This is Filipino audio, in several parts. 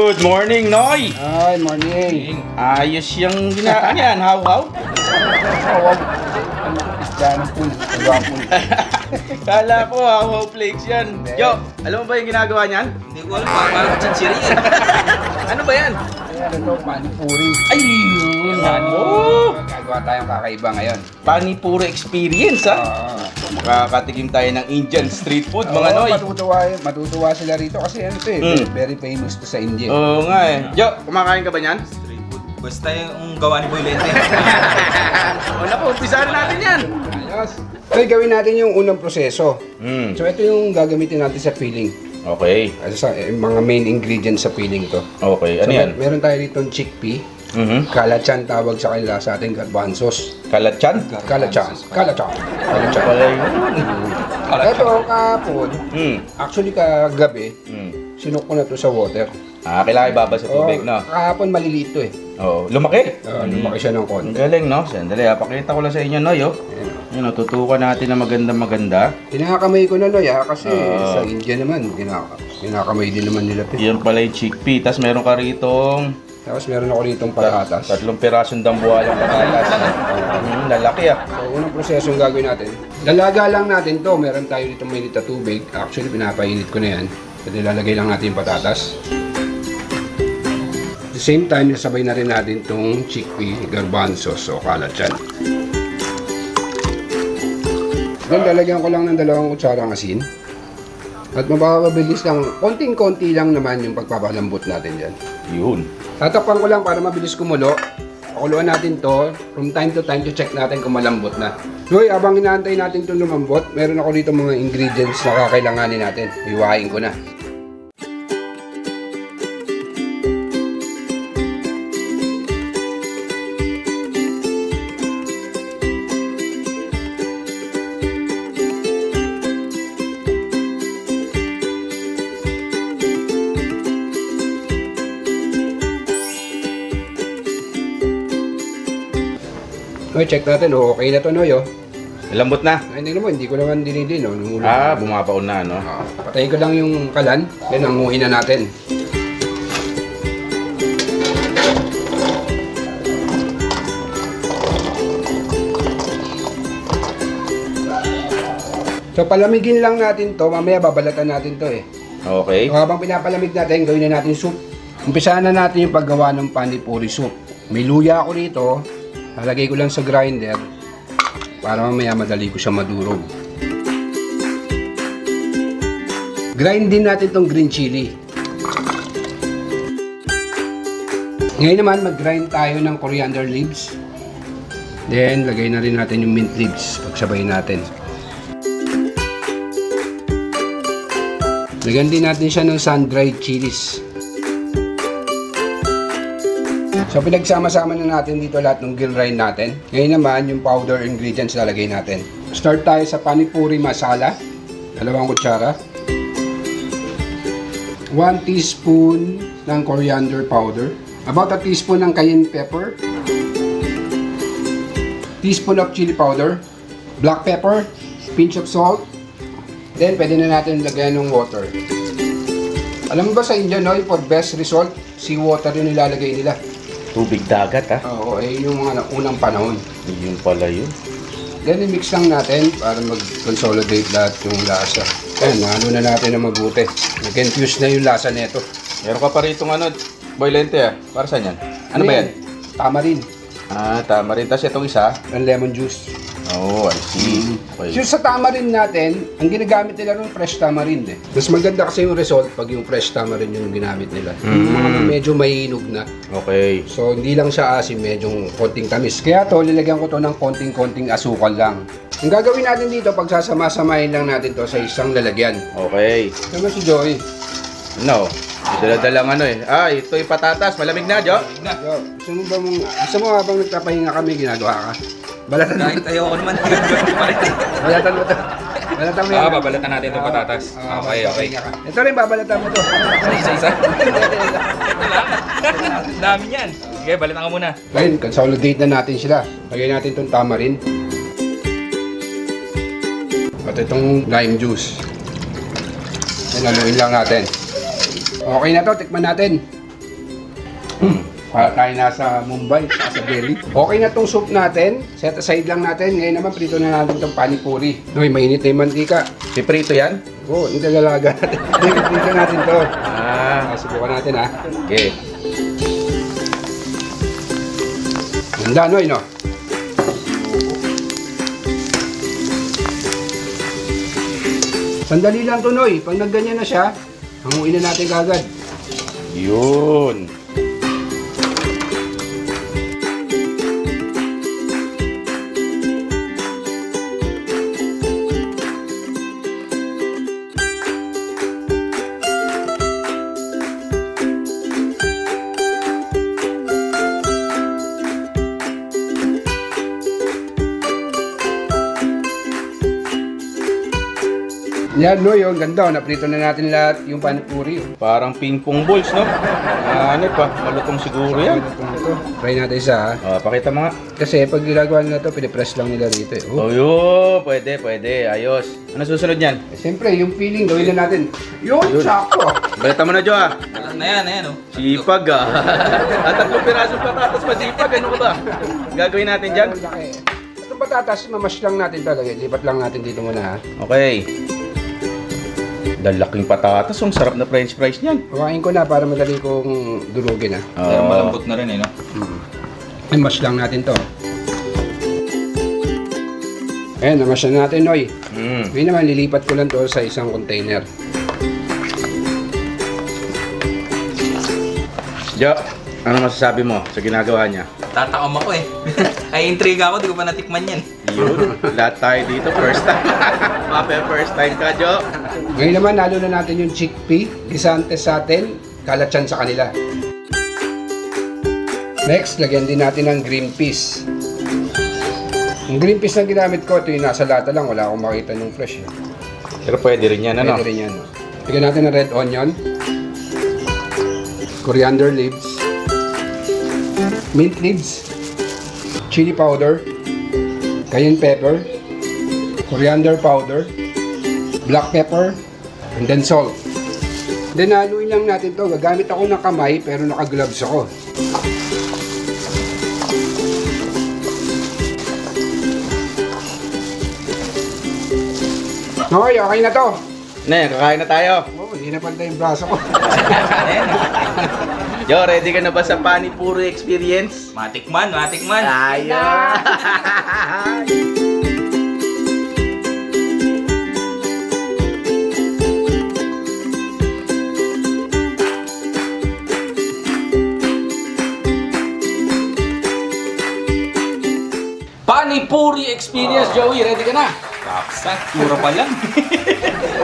Good morning, Noy! Ay, morning. Ayos yung ginaan yan, how-how? Yan po. Kala ko, how-how flakes yan. Yo, alam mo ba yung ginagawa niyan? Hindi ko alam, parang chichiri yan. Ano ba yan? Ayan, ito, panipuri. Ayun! Oh! Gagawa tayong kakaiba ngayon. Panipuro experience, ha? Makakatikim tayo ng Indian street food, mga Noy. Matutuwa sila rito kasi ano to very famous to sa India. Oo nga eh. Yo, kumakain ka ba niyan? Street food. Basta yung gawa ni Boy Lente. O naku, umpisahan natin yan! Ayos. So, gawin natin yung unang proseso. Hmm, So, ito yung gagamitin natin sa filling. okay. Ano sa mga main ingredients sa filling to. Okay, ano So, yan? meron tayo dito chickpea. Kalachan tawag sa kanila sa ating garbanzos. Kalatchan? Kalachan. Kalachan. Kalachan. Pala yun. Ito, kahapon, actually kagabi, sinok ko na to sa water. Kailangan ibaba sa tubig, no? Kahapon maliliit to eh. Oo, lumaki. Lumaki siya ng Ang konti. galing, no? Sandali, pakita ko lang sa inyo, Noy, oh. Yun, tutukan natin na maganda-maganda. Kinakamay ko na Noy kasi sa India naman, kinakamay din naman nila to. Yan pala yung chickpea. Tapos meron ka ritong Tapos meron ako ritong patatas. 3 pirasong dambuhalang patatas. Lalaki, ah. So, unang proseso yung gagawin natin. Lalaga lang natin to. Meron tayo dito mainit na tubig. Actually, pinapainit ko na yan. So, nilalagay lang natin yung patatas. At the same time, nasabay na rin natin tong chickpea garbanzos o kalachan. Then, lalagyan ko lang ng 2 kutsarang asin. At mapapabilis lang, konting-konti lang naman yung pagpapalambot natin dyan. Yun. Tatakpan ko lang para mabilis kumulo. Pakuluan natin to. From time to time, check natin kung malambot na. Hoy, abang inaantay natin itong lumambot, meron ako dito mga ingredients na kakailanganin natin. Iwain ko na. Hoy, check natin. Okay na to, Noy. Lambot na. Ay, hindi ko naman dinidin. Bumabaon na, no? Patayin ko lang yung kalan. Then, anguhin na natin. So, palamigin lang natin to. Mamaya babalatan natin to eh. Okay. So, habang pinapalamig natin, gawin na natin soup. Umpisahan na natin yung paggawa ng panipuri soup. May luya ako dito. Lalagay ko lang sa grinder para mamaya madali ko siya madurog. Grind din natin tong green chili. Ngayon naman, mag-grind tayo ng coriander leaves. Then, lagay na rin natin yung mint leaves. Pagsabay natin. Lagyan din natin siya ng sun-dried chilies. So, pinagsama-sama na natin dito lahat ng grind natin. Ngayon naman, yung powder ingredients lalagay natin. Start tayo sa panipuri masala. 2 kutsara. 1 teaspoon ng coriander powder. About a teaspoon ng cayenne pepper. Teaspoon of chili powder. Black pepper. Pinch of salt. Then, pwede na natin lagyan ng water. Alam mo ba sa India, Noy, for best result, seawater yung nilalagay nila. Tubig dagat, ha? Oo, yung mga unang panahon. Yun pala yun. Then, i-mix lang natin para mag-consolidate lahat yung lasa. Ayan, nahalo na natin na mabuti. Nag-infuse na yung lasa nito. Meron ka pa ritong Boy Lente, ah. Para saan yan? Ano ba yan? Tamarin. Tama rin. Tapos itong isa. And lemon juice. Oh, I see. Okay. So, sa tamarin natin, ang ginagamit nila rin fresh tamarind eh. Mas maganda kasi yung result pag yung fresh tamarind yung ginamit nila. Yung mga medyo mahinog na. Okay. So, hindi lang siya asim, medyo konting tamis. Kaya to, lilagyan ko to ng konting-konting asukal lang. Ang gagawin natin dito, pagsasama-samahin lang natin to sa isang lalagyan. Okay. Naman si Joey. No. Dala-dalang ito yung patatas. Malamig na, Jo. Yo, gusto mo habang nagpapahinga kami, ginagawa ka? Balatan mo. Kahit ayoko naman. Balatan mo to. Balatan mo yan. Babalatan natin itong patatas. Okay. Ito rin, babalatan mo to. Isa-isa. Dami yan. Sige, balatan ka muna. Ngayon, consolidate na natin sila. Lagay natin itong tamarin. At itong lime juice. Haluin lang natin. Okay na to, tikman natin. Para tayo nasa Mumbai, sa Delhi. Okay na tong soup natin. Set aside lang natin. Ngayon naman, prito na natin itong panipuri. Noy, mainit na yung mantika. Piprito yan? Oo, yung dalaga natin. Prito natin to. Subukan natin ha. Okay. Handa, Noy, no? Sandali lang to, Noy. Pag nagganyan na siya, hanguin na natin kagad. Yun. Yan, Noy, yung ganda. Naprito na natin lahat yung panipuri. Parang ping-pong balls, no? Ano pa? Malutong siguro yan. Ito, try natin isa ha. Pakita mo nga. Kasi pag ginagawa nila ito, pinipress lang nila dito eh. Oh, yun. Pwede, pwede. Ayos. Ano susunod yan? Siyempre, yung feeling gawin na natin. Yun, sakto. Balita mo na, Jo, ah. Alam na yan, ayan oh. Sipag, ah. At 3 pirasong patatas pa sipag. Ano ka ba? Gagawin natin dyan? Ang laki. Itong patatas, mamash lang natin talaga. Lipat lang natin dito muna ha. Okay. Lalaking patatas. Ang sarap na french fries niyan. Kumain ko na para madali kong durugin ha. Pero malambot na rin eh, no? Mash lang natin to. Ayan, namash na natin, Noy. Ngayon naman, lilipat ko lang to sa isang container. Jo, ano masasabi mo sa ginagawa niya? Tataom ako eh. Ay, intriga ako, di ko pa natikman yan. Yun, lahat tayo dito, first time. Mape, first time ka, Jo. Ngayon naman, nalo na natin yung chickpea. Gisantes sa atin, kalatsan sa kanila. Next, lagyan din natin ng green peas. Yung green peas na ginamit ko, ito yung nasa lata lang. Wala akong makita nung fresh. Pero pwede rin yan, ano? Pwede rin yan. Lagyan natin ng red onion. Coriander leaves. Mint leaves. Chili powder. Cayenne pepper. Coriander powder. Black pepper. And then salt. Then haluin lang natin to. Gagamit ako ng kamay pero naka-gloves ako. Okay, okay na to. Ne, kakain na tayo. Oh, hindi na pantay yung braso ko. Jo, ready ka na ba sa Panipuri experience? Matikman, matikman. Ayun! Panipuri experience, Joey. Ready ka na? Rapsa, tsura pa lang.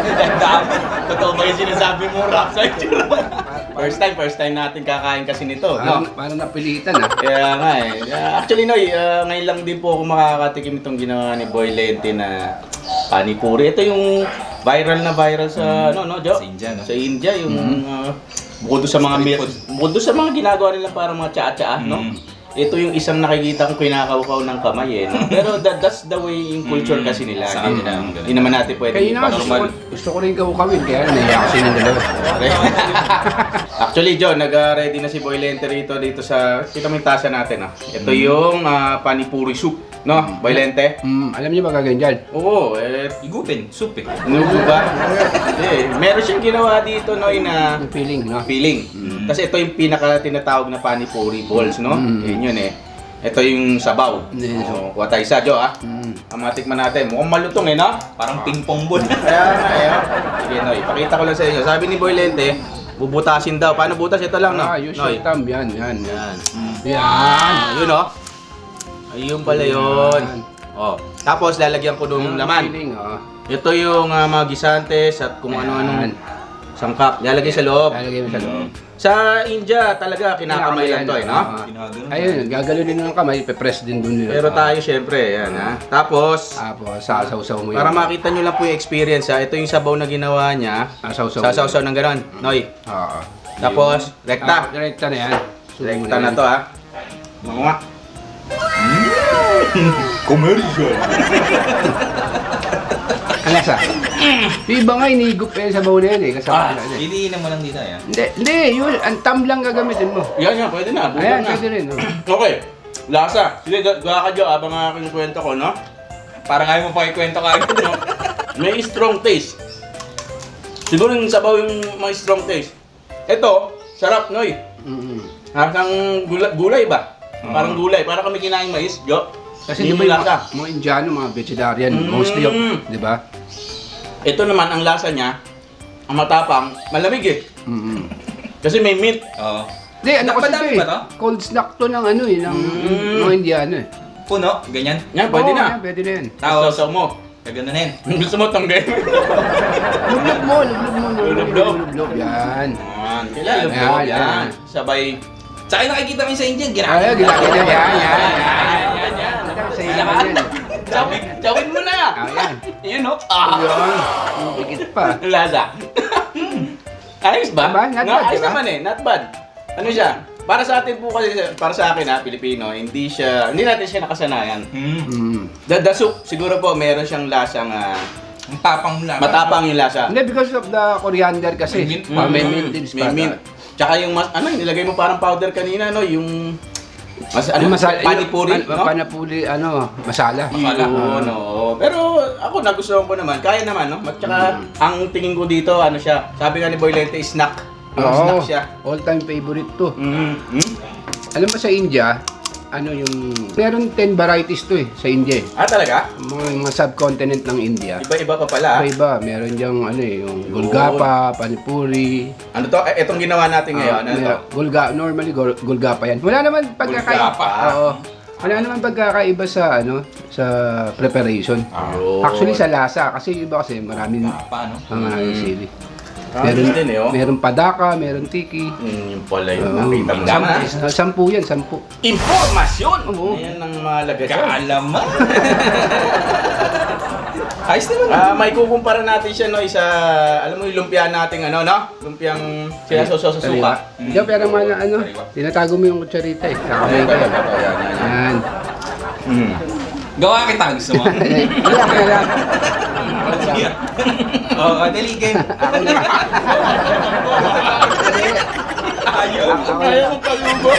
Ang dami. Totoo ba yung sinasabi mo, Rapsa? Tsura pa lang. First time natin kakain kasi nito. No? Parang napilitan ha. Kaya nga eh. Actually, Noy, ngayon lang din po ako makakatikim itong ginawa ni Boy Lente na Panipuri. Ito yung viral sa, ano, no, Jo? Sa India, no? Sa India, yung bukod doon sa mga bukod doon sa mga ginagawa nila parang mga tsaa-tsaa, no? Ito yung isang nakikita kong kinakawkaw ng kamay eh. No? Pero that's the way yung culture kasi nila. Sa kanila, ang galing. Hindi naman natin pwede Kaya na, gusto ko rin kawin, kaya naiya kasi ng dalawa. Actually, John, nag-ready na si Boy Lente dito sa... Kita mo yung tasa natin, ah. Ito yung panipuri soup, no? Boy Lente? Alam niyo ba gagawin dyan? Oo, Igupin, soup eh. ano ba? Meron siyang ginawa dito, Noy, na Yung feeling, no? filling. Kasi ito yung pinaka tinatawag na panipuri balls, no? Yun eh. Ito yung sabaw. Kuha tayo isa, Jo, ah. Matikman natin. Mukhang malutong eh, no? Parang ping-pong ball. Kaya nga eh. Sige, Noy. Pakita ko lang sa inyo. Sabi ni Boy Lente, bubutasin daw. Paano butas? Ito lang, no? Yung Noy. short thumb, yan. Yan. Yan. Ayun, oh. Ayun pala yun. Oh. Tapos lalagyan ko ng laman. Feeling, oh. Ito yung mga gisantes at kung ano-anong sangkap. Lalagay sa loob. Lalagay mo sa loob. Sa India, talaga kinakamay lang to eh, no? Ayun, gagalo din ng kamay, ipe-press din dun nila. Pero tayo syempre, yan ha. Tapos, sasaw-saw mo yan. para makita nyo lang po yung experience ha, ito yung sabaw na ginawa niya. Sasaw-saw ng gano'n, Noy. Oo. Tapos, rekta. Rekta na yan. Rekta na to ha. Mga Commercial. Ang lasa. Yung iba nga inigop sa bawo na yan eh. Kasama na yan. Iliinan mo lang dito yan. Hindi, yun, ang tumbler gagamitin mo. Yan, pwede na. Bukan Ayan, na. pwede rin. Oh. Okay. Lasa. Sige, gawa ka dyan abang aking kwento ko, no? Parang ayaw mo pa ikwento ka agad. No? May strong taste. Siguro yung sabaw yung may strong taste. Ito, sarap, Noy. Parang gulay ba? Parang gulay. Parang kami kinain mais, Jo. Kasi Hindi di ba mo lasa. mga Indiano, mga vegetarian, mostly yung, di ba? Ito naman, ang lasa niya, ang matapang, malamig eh. Kasi may meat. Oo. Hindi, ano kasi ito Madami eh. ba to? Cold snack to ng ano eh, ng mga Indiano eh. Puno, ganyan. Yan, pwede Oo, na. yan, pwede na yan. Tapos, Sausaw mo. gaganunin. Gusto mo tanggay? Lublog mo. Lublog. Yan. Yan. Kailan lublog? Yan, Yan. Sabay. Tsaka yung nakikita mo yung sa Indian, Ay, ginagawa. ginagawa yan. Yan. Sa ilaman yan. Chawin mo na. Yan. Yun, no? Ah. Yan. Dikit pa. Ang lasa. Ayos ba? Diba? Not bad, Ayos diba? naman eh. Not bad. Ano siya? Para sa atin po kasi, para sa akin ha, Pilipino, hindi natin siya nakasanayan. The soup, siguro po, meron siyang lasang, Ang tapang mo lang. matapang yung lasa. Hindi, because of the coriander kasi. May mint. May mint din May mint. Tsaka yung, nilagay mo parang powder kanina, no? Yung, panipuri, no? Panipuri, masala. Masala. Oo, no. Pero ako nagustuhan ko naman, kaya naman, no? At tsaka, ang tingin ko dito, ano siya, sabi nga ni Boy Lente, snack. Snack siya. All-time favorite to. Mm-hmm. Alam mo sa India, meron 10 varieties to eh, sa India eh. Ah, talaga? Mga subcontinent ng India. Iba-iba pa pala. Iba, meron diyang yung Golgappa, Panipuri. Ano to? Itong ginawa natin ngayon, ano to? Normally Golgappa yan. Wala naman pagkakaiba. Golgappa. Oo. Wala naman pagkakaiba sa sa preparation. Oh. Actually sa lasa kasi yung iba kasi maraming Paano? maraming sili. Meron din eh, oh. Meron padaka, meron tiki. Yung pala yung nakita mo naman. 10 yan, 10. Informasyon! Oo. Ayan ang malaga siya. Kaalaman! Ayos naman. May kukumpara natin siya, no, isa, alam mo yung lumpia nating, no? Lumpiang sinasawsaw sa suka. Diyan, pero tinatago mo yung kutsarita eh. Kakamay ka yan. Yan. Gawa kita, gusto mo? Wala ka na. Sige. Oo, dali game. Ako na. Ayaw. Ayaw mo palubo.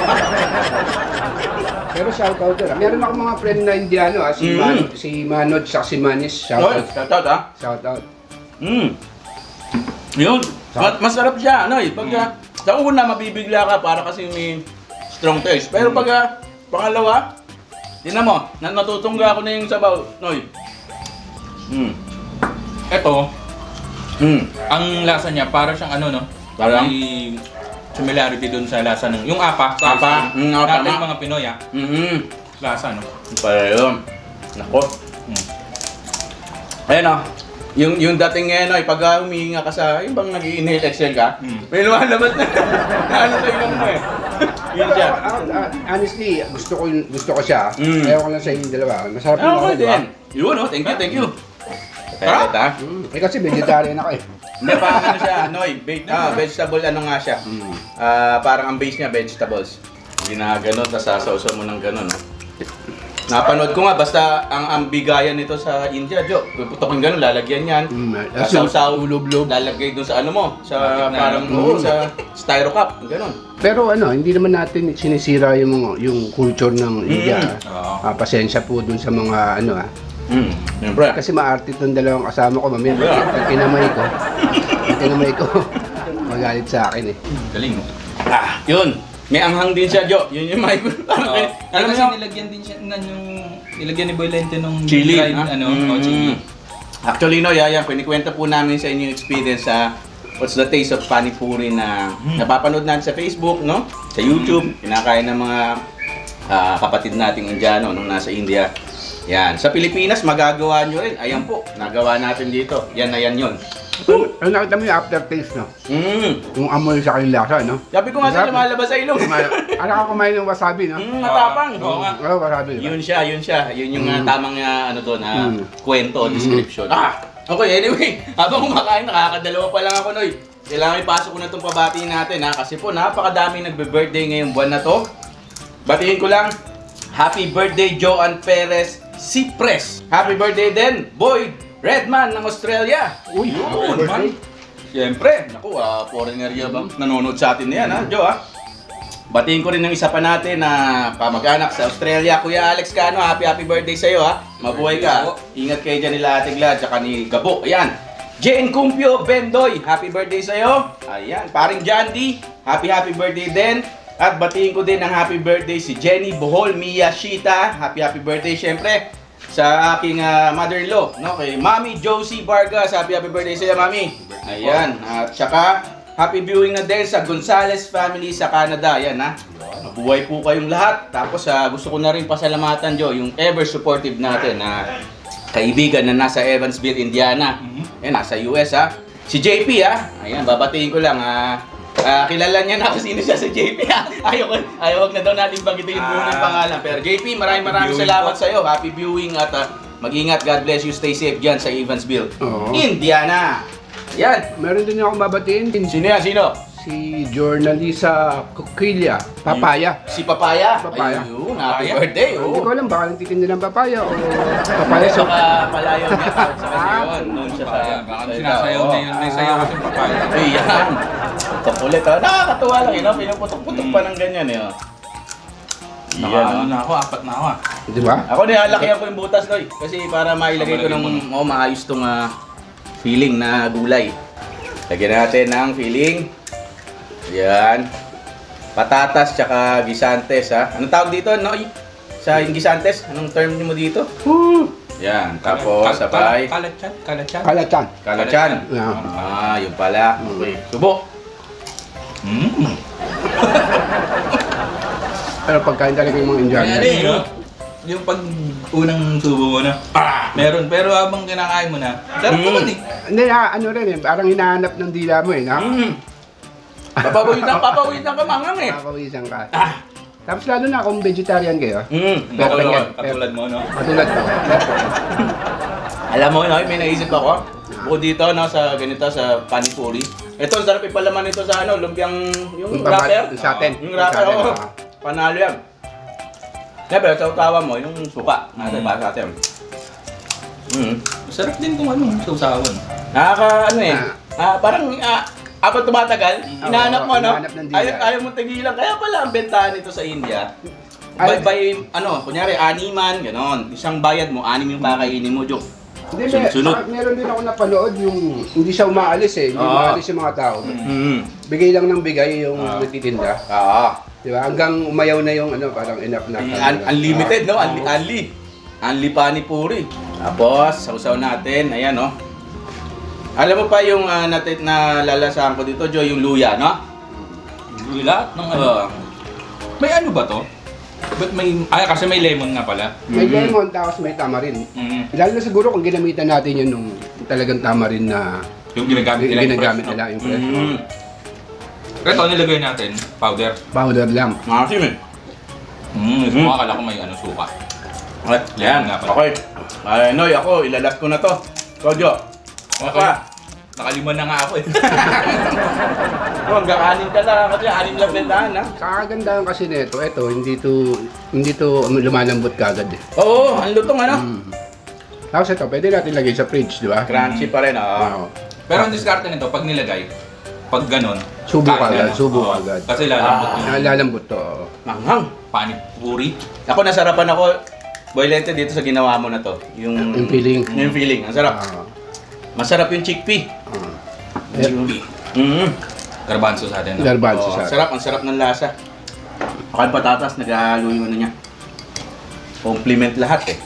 Pero shout out doon. Meron ako mga friend na Indiano, si Manoj at si Manis. Shout out. Shout out, Shout out. Yun. Masarap siya, ano eh. Pagka, sa una, mabibigla ka para kasi may strong taste. Pero pagka, pangalawa, tingnan mo, natutungga ako na yung sabaw, Noy. Ito, ang lasa niya, para siyang ano, no? Parang? May similarity dun sa lasa ng... Yung apa. Apa. Natin Tama. mga Pinoy, ah. Lasa, no? Para yun. Nako. Ayan o. Yung dating ngayon, no, pag humihinga ka sa, yung bang nag-i-inhale exhale ka, may lumalabas na. Ano sa ilong mo eh. Yun siya. Honestly, gusto ko siya. Ayaw ko lang sa inyong dalawa. Masarap yung Okay ako, di ba? din. Yun o, thank you. Kaya ha? Kasi vegetarian ako eh. Hindi, parang ano siya, Noy, vegetable ano nga siya. Parang ang base niya, vegetables. Ginaganon, tapos sasawsaw mo ng ganon. No? Napanood ko nga, basta ang bigayan nito sa India, Jo, puputokin ganon, lalagyan yan. Sasawsaw, lalagay doon sa ano mo, sa parang sa styro cup, ganon. Pero hindi naman natin sinisira yung culture ng India. Pasensya po dun sa mga Siyempre. kasi maarte itong dalawang kasama ko, mamaya. Pag kinamay ko, magalit sa akin eh. Galing, no? Yun. May anghang din siya, Jo. Yun yung mic. Alam mo, nilagyan din siya nilagyan ni Boy Lente nung Chili. dried, chili. Actually, no, Yaya, kwento po namin sa inyo yung experience sa what's the taste of panipuri na napapanood natin sa Facebook, no? Sa YouTube, kinakain ng mga kapatid nating Indiano nung nasa India. Yan. Sa Pilipinas, magagawa nyo rin. Ayan po, nagawa natin dito. Yan na yan yun. Nakita mo yung aftertaste, no? Yung amoy sa kanyang lasa, no? Sabi ko nga sa lumalabas sa ilong. Ano ka kumain ng wasabi, no? Matapang. Oo nga. Oo, wasabi. Yun siya. Yun yung tamang kwento, description. Okay, anyway, habang kumakain, nakakadalawa pa lang ako, Noy. Kailangan ipasok ko na itong pabatiin natin, kasi po napakadaming nagbe-birthday ngayong buwan na to. Batiin ko lang, happy birthday Joan Perez Cipres. Happy birthday din, Boy Redman ng Australia. Uy, Yun, birthday. Siyempre, naku, foreigner yan ba? Nanonood sa atin na yan, ha, Joe, ha? Batiin ko rin ng isa pa natin na kamag-anak sa Australia, Kuya Alex Cano, happy birthday sa'yo, ha? Mabuhay ka. Ingat kayo dyan nila Ate Glad, tsaka ni Gabo. Ayan. Jane Cumpio Bendoy, happy birthday sa'yo. Ayan. Paring Jandy, happy birthday din. At batiin ko din ng happy birthday si Jenny Bohol Miyashita. Happy birthday, syempre. Sa aking mother-in-law, no? Kay Mami Josie Vargas, happy birthday sa'yo, Mami. Ayan. At tsaka, happy viewing na din sa Gonzales family sa Canada. Ayan, ha. Mabuhay po kayong lahat. Tapos, gusto ko na rin pasalamatan, Joe, yung ever supportive natin na kaibigan na nasa Evansville, Indiana. Nasa US, ha. Si JP, ha. Ayan, babatiin ko lang, kilala niya na kung sino siya si JP, ha. Ayaw na daw natin bagitin muna yung pangalan. Pero JP, maraming salamat sa iyo. Happy viewing at mag-ingat. God bless you. Stay safe dyan sa Evansville, Indiana. Yan. Meron din ako babatiin. Sino yan? Sino? Si Journalisa Coquilla, Papaya. Si Papaya. Papaya. Ayun, happy birthday. Hindi ko Oh. alam, baka nagtitinda ng papaya o papaya sa... Baka palayo niya sa kanya yun. Noon siya sa... Baka sinasayaw na yun. May sayaw kasi papaya. Ayan. Kapulit, ha. Nakakatuwa lang yun, ha. Pinuputok-putok pa ng ganyan, eh. Nakaano na ako, 4 na ako. Di ba? Ako nilalakihan ko yung butas, Noy. Kasi para mailagay ko ng maayos tong feeling na gulay. Lagyan natin ng feeling. Yan. Patatas tsaka gisantes, ha. Anong tawag dito, Noy? Sa yung gisantes? Anong term mo dito? Yan. Tapos, sabay. Kalachan. Kalatan. Kalachan. Yeah. Yun pala. Okay. Subo. Pero pagkain talaga yung mga Indiano. Ano eh, no? Yung pag unang subo mo na, meron. Pero habang kinakain mo na, sarap naman eh. Hindi, ano rin eh, parang hinahanap ng dila mo eh, no? Papawitan ka mangang, eh. Papawisan ka. Tapos lalo na kung vegetarian kayo. Katulad, yan. Katulad mo, no? Katulad ko. Alam mo, no, may naisip ako. Bukod dito, no, sa ganito, sa panipuri. Ito, ang sarap ipalaman nito sa ano, lumpiang, yung wrapper. Sa atin. Yung wrapper, Sa atin, oo. Panalo yan. Siyempre, sa utawa mo, yung suka. Nasa para sa atin. Sarap din kung ano, sausawan. Nakaka, ano eh. Parang, habang tumatagal, hinahanap mo, no? hinahanap ng dila. Ayaw mo tigilan. Kaya pala, ang bentahan nito sa India. Kunyari, animan, gano'n. Isang bayad mo, 6 yung kakainin mo, Joke. Hindi, Sunod-sunod. meron din ako napanood yung hindi siya umaalis eh. Hindi umaalis yung mga tao. Bigay lang ng bigay yung nagtitinda. Di ba? Hanggang umayaw na yung ano, parang enough na. Unlimited, no? Unli panipuri. Tapos, sausaw natin. Ayan, no? Alam mo pa yung nalalasahan ko dito, Joy, yung luya, no? Lahat ng ano. May ano ba to? Ba't may... kasi may lemon nga pala. May lemon, tapos may tamarin. Lalo na siguro kung ginamitan natin yun nung talagang tamarin na Yung ginagamit nila ginagamit nila yung fresh. Ito, nilagay natin, powder. Powder lang. Maasim, eh. Akala ko may ano, suka. Yan, nga pala. okay. Noy, ako, ilalas ko na to. Kojo. Okay. Nakaliman na nga ako eh. Hanggang 6 ka lang, kasi 6 lang bentahan, ha? Kakagandahan kasi nito, eto, hindi to lumalambot kagad eh. Oo, ang lutong, ano? Tapos ito, pwede natin lagay sa fridge, di ba? Crunchy pa rin, Oo. Pero ang diskarte nito, pag nilagay, pag ganon, Subo kain agad, na. subo Oo. agad. Kasi lalambot yung Lalambot to. Oo. Manghang. panipuri. Ako, nasarapan ako, Boylente, dito sa ginawa mo na to. Yung feeling. Yung feeling, ang sarap. Masarap yung chickpea. Garbanzo sa atin. No? Garbanzo sa Sarap, ang sarap ng lasa. Pakal patatas, naghahalo yung ano niya. Compliment lahat, eh.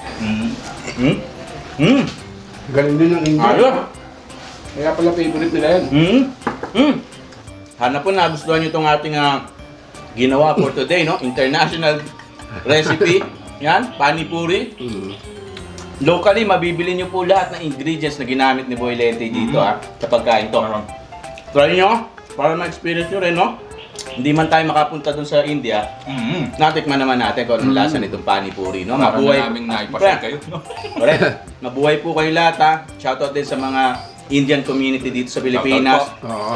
Galing din ng India. Ayun. Kaya pala favorite nila yan. Hanap po nagustuhan nyo itong ating ginawa for today, no? International recipe. Yan, panipuri. Locally, mabibili nyo po lahat ng ingredients na ginamit ni Boy Lente dito, sa pagkain to. Try nyo, para ma-experience nyo rin, no? Hindi man tayo makapunta dun sa India, natikman naman natin kung anong lasa nitong panipuri, no? Parang Mabuhay. naming naipasal kayo, no? Correct. Mabuhay po kayo lahat, ha? Shoutout din sa mga Indian community dito sa Pilipinas. Oo.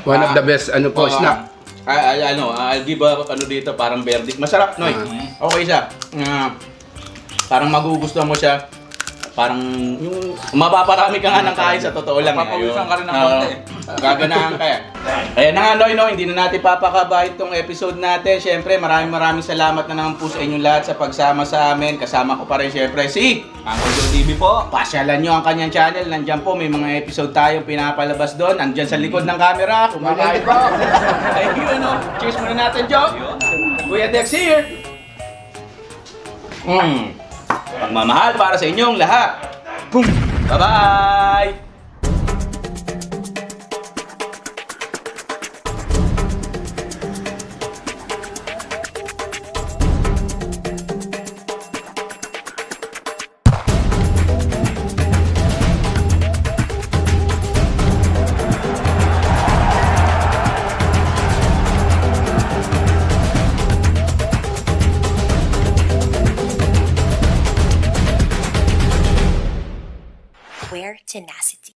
One of the best, ano po, snack. I'll give dito, parang verdict. Masarap, Noy. Okay siya. Parang magugustuhan mo siya. parang yung mapaparami ka nga ng kain sa totoo lang. Mapapawisan ka rin ng Oo. konti. Gaganahan ka eh. Ayan na nga, Noy, no? Hindi na natin papakaba itong episode natin. Siyempre, maraming salamat na naman po sa inyong lahat sa pagsama sa amin. Kasama ko pa rin siyempre si Uncle Joe TV po. pasyalan nyo ang kanyang channel. Nandyan po, may mga episode tayong pinapalabas doon. Nandyan sa likod ng camera. Kumakain po. Ayun, no? Cheers muna natin, Joe. Yun. Kuya Dex here. Pagmamahal para sa inyong lahat. Boom! Bye-bye! Where tenacity.